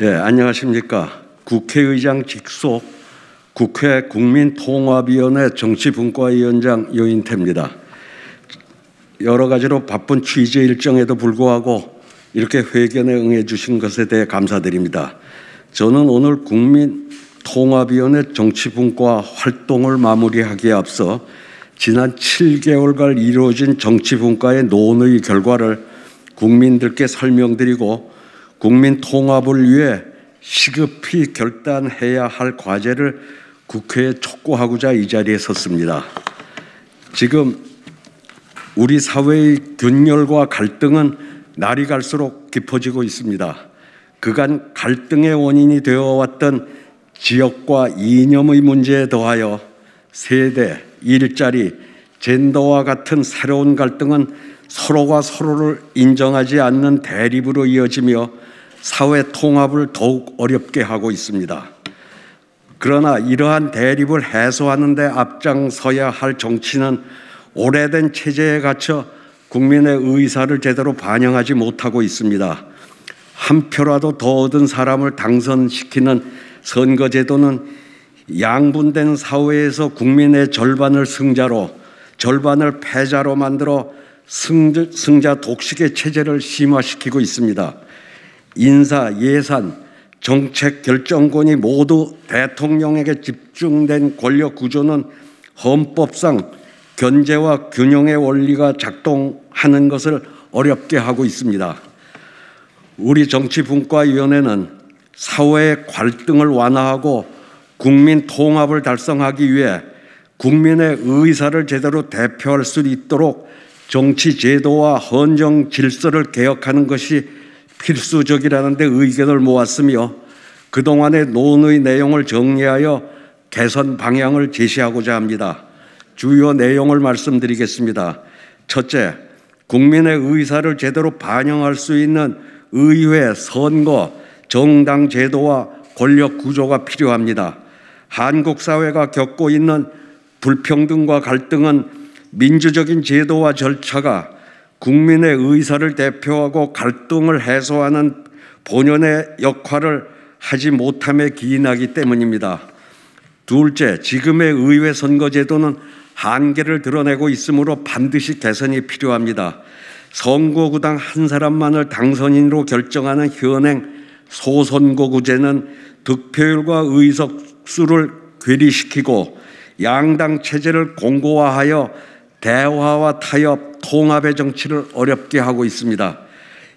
안녕하십니까. 국회의장 직속 국회 국민통합위원회 정치분과위원장 유인태입니다. 여러 가지로 바쁜 취재 일정에도 불구하고 이렇게 회견에 응해 주신 것에 대해 감사드립니다. 저는 오늘 국민통합위원회 정치분과 활동을 마무리하기에 앞서 지난 7개월간 이루어진 정치분과의 논의 결과를 국민들께 설명드리고 국민 통합을 위해 시급히 결단해야 할 과제를 국회에 촉구하고자 이 자리에 섰습니다. 지금 우리 사회의 균열과 갈등은 날이 갈수록 깊어지고 있습니다. 그간 갈등의 원인이 되어왔던 지역과 이념의 문제에 더하여 세대, 일자리, 젠더와 같은 새로운 갈등은 서로가 서로를 인정하지 않는 대립으로 이어지며 사회 통합을 더욱 어렵게 하고 있습니다. 그러나 이러한 대립을 해소하는 데 앞장서야 할 정치는 오래된 체제에 갇혀 국민의 의사를 제대로 반영하지 못하고 있습니다. 한 표라도 더 얻은 사람을 당선시키는 선거제도는 양분된 사회에서 국민의 절반을 승자로, 절반을 패자로 만들어 승자 독식의 체제를 심화시키고 있습니다. 인사, 예산, 정책 결정권이 모두 대통령에게 집중된 권력 구조는 헌법상 견제와 균형의 원리가 작동하는 것을 어렵게 하고 있습니다. 우리 정치분과위원회는 사회의 갈등을 완화하고 국민 통합을 달성하기 위해 국민의 의사를 제대로 대표할 수 있도록 정치 제도와 헌정 질서를 개혁하는 것이 필수적이라는 데 의견을 모았으며 그동안의 논의 내용을 정리하여 개선 방향을 제시하고자 합니다. 주요 내용을 말씀드리겠습니다. 첫째, 국민의 의사를 제대로 반영할 수 있는 의회, 선거, 정당 제도와 권력 구조가 필요합니다. 한국 사회가 겪고 있는 불평등과 갈등은 민주적인 제도와 절차가 국민의 의사를 대표하고 갈등을 해소하는 본연의 역할을 하지 못함에 기인하기 때문입니다. 둘째, 지금의 의회 선거제도는 한계를 드러내고 있으므로 반드시 개선이 필요합니다. 선거구당 한 사람만을 당선인으로 결정하는 현행 소선거구제는 득표율과 의석수를 괴리시키고 양당 체제를 공고화하여 대화와 타협, 통합의 정치를 어렵게 하고 있습니다.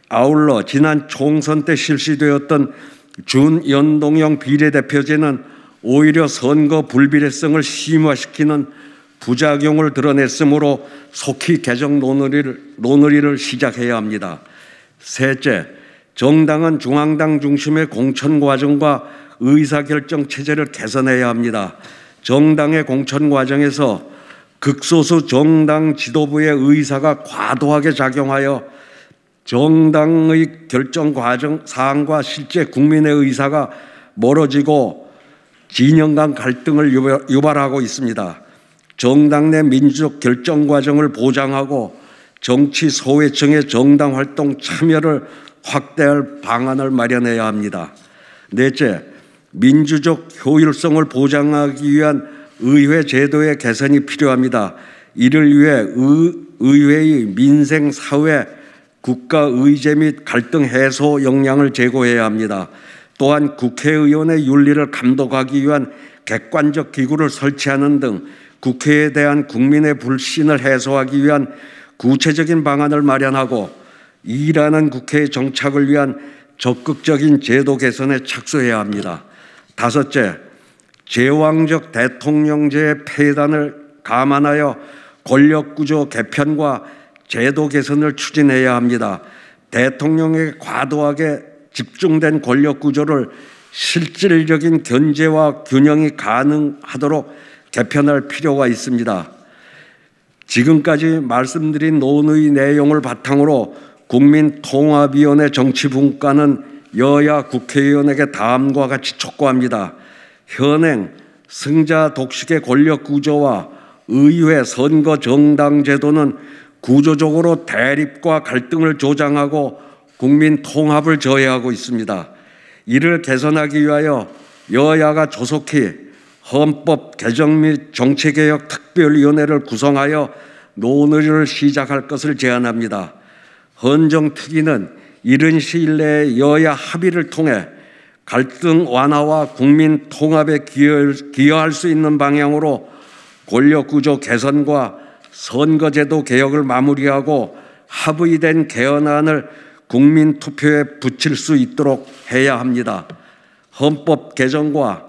아울러 지난 총선 때 실시되었던 준연동형 비례대표제는 오히려 선거 불비례성을 심화시키는 부작용을 드러냈으므로 속히 개정 논의를 시작해야 합니다. 셋째, 정당은 중앙당 중심의 공천 과정과 의사결정 체제를 개선해야 합니다. 정당의 공천 과정에서 극소수 정당 지도부의 의사가 과도하게 작용하여 정당의 결정 과정 사항과 실제 국민의 의사가 멀어지고 진영 간 갈등을 유발하고 있습니다. 정당 내 민주적 결정 과정을 보장하고 정치 소외층의 정당 활동 참여를 확대할 방안을 마련해야 합니다. 넷째, 민주적 효율성을 보장하기 위한 의회 제도의 개선이 필요합니다. 이를 위해 의회의 민생, 사회, 국가 의제 및 갈등 해소 역량을 제고해야 합니다. 또한 국회의원의 윤리를 감독하기 위한 객관적 기구를 설치하는 등 국회에 대한 국민의 불신을 해소하기 위한 구체적인 방안을 마련하고 일하는 국회의 정착을 위한 적극적인 제도 개선에 착수해야 합니다. 다섯째, 제왕적 대통령제의 폐단을 감안하여 권력구조 개편과 제도 개선을 추진해야 합니다. 대통령에게 과도하게 집중된 권력구조를 실질적인 견제와 균형이 가능하도록 개편할 필요가 있습니다. 지금까지 말씀드린 논의 내용을 바탕으로 국민통합위원회 정치분과는 여야 국회의원에게 다음과 같이 촉구합니다. 현행 승자 독식의 권력 구조와 의회 선거 정당 제도는 구조적으로 대립과 갈등을 조장하고 국민 통합을 저해하고 있습니다. 이를 개선하기 위하여 여야가 조속히 헌법 개정 및 정치개혁 특별위원회를 구성하여 논의를 시작할 것을 제안합니다. 헌정특위는 이른 시일 내에 여야 합의를 통해 갈등 완화와 국민 통합에 기여할 수 있는 방향으로 권력구조 개선과 선거제도 개혁을 마무리하고 합의된 개헌안을 국민투표에 붙일 수 있도록 해야 합니다. 헌법 개정과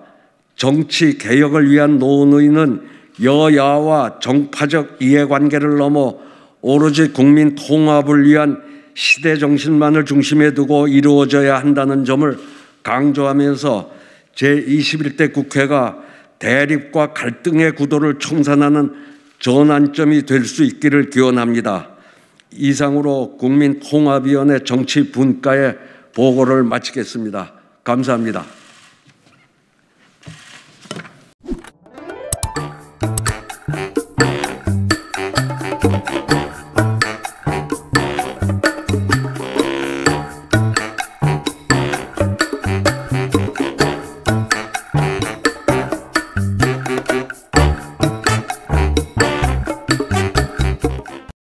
정치 개혁을 위한 논의는 여야와 정파적 이해관계를 넘어 오로지 국민 통합을 위한 시대 정신만을 중심에 두고 이루어져야 한다는 점을 강조하면서 제21대 국회가 대립과 갈등의 구도를 청산하는 전환점이 될 수 있기를 기원합니다. 이상으로 국민통합위원회 정치분과의 보고를 마치겠습니다. 감사합니다.